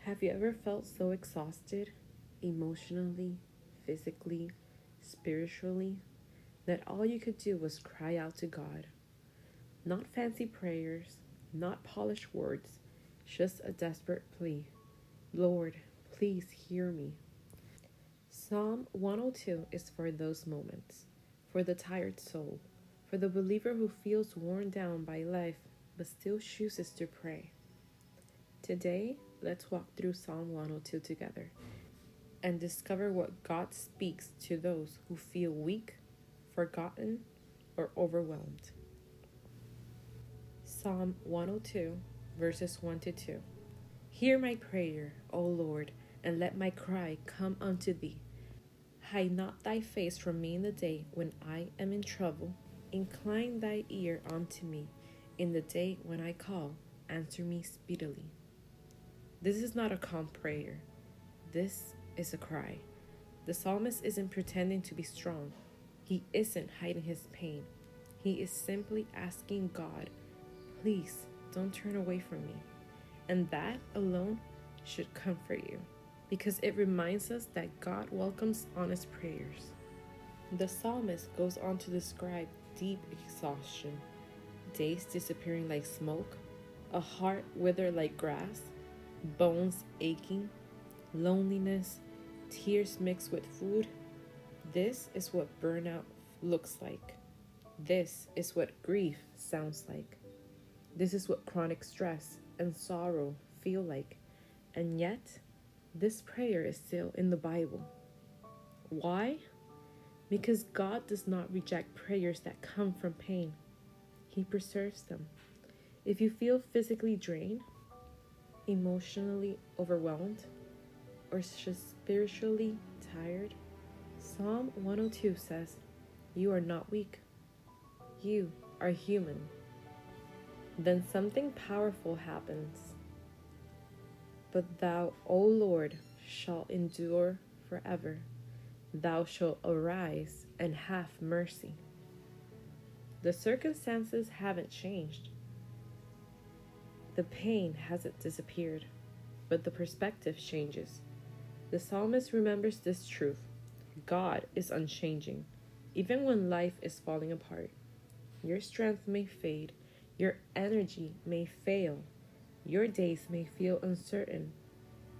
Have you ever felt so exhausted, emotionally, physically, spiritually, that all you could do was cry out to God? Not fancy prayers, not polished words, just a desperate plea. Lord, please hear me. Psalm 102 is for those moments, for the tired soul, for the believer who feels worn down by life but still chooses to pray. Today, let's walk through Psalm 102 together and discover what God speaks to those who feel weak, forgotten, or overwhelmed. Psalm 102, verses 1 to 2. Hear my prayer, O Lord, and let my cry come unto thee. Hide not thy face from me in the day when I am in trouble. Incline thy ear unto me in the day when I call. Answer me speedily. This is not a calm prayer. This is a cry. The psalmist isn't pretending to be strong. He isn't hiding his pain. He is simply asking God, please don't turn away from me. And that alone should comfort you, because it reminds us that God welcomes honest prayers. The psalmist goes on to describe deep exhaustion, days disappearing like smoke, a heart withered like grass, bones aching, loneliness, tears mixed with food. This is what burnout looks like. This is what grief sounds like. This is what chronic stress and sorrow feel like. And yet, this prayer is still in the Bible. Why? Because God does not reject prayers that come from pain. He preserves them. If you feel physically drained, emotionally overwhelmed, or just spiritually tired, Psalm 102 says, you are not weak. You are human. Then something powerful happens. But thou, O Lord, shalt endure forever. Thou shalt arise and have mercy. The circumstances haven't changed. The pain hasn't disappeared, but the perspective changes. The psalmist remembers this truth. God is unchanging, even when life is falling apart. Your strength may fade, your energy may fail, your days may feel uncertain,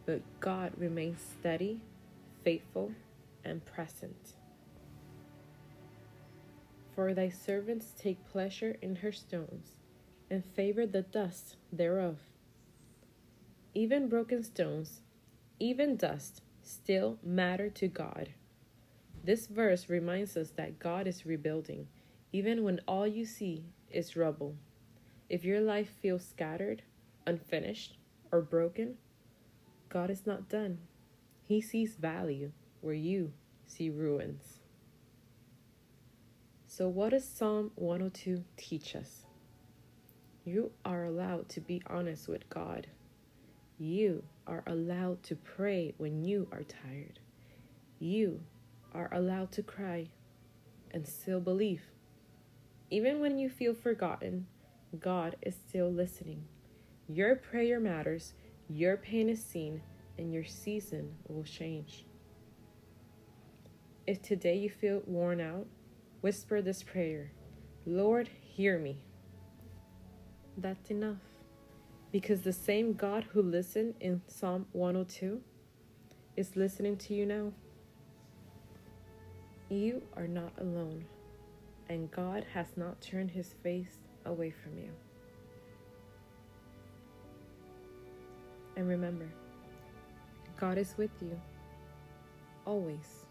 but God remains steady, faithful, and present. For thy servants take pleasure in her stones, and favor the dust thereof. Even broken stones, even dust, still matter to God. This verse reminds us that God is rebuilding, even when all you see is rubble. If your life feels scattered, unfinished, or broken, God is not done. He sees value where you see ruins. So what does Psalm 102 teach us? You are allowed to be honest with God. You are allowed to pray when you are tired. You are allowed to cry and still believe. Even when you feel forgotten, God is still listening. Your prayer matters, your pain is seen, and your season will change. If today you feel worn out, whisper this prayer, Lord, hear me. That's enough. Because the same God who listened in Psalm 102 is listening to you now. You are not alone, and God has not turned his face away from you. And remember, God is with you, always.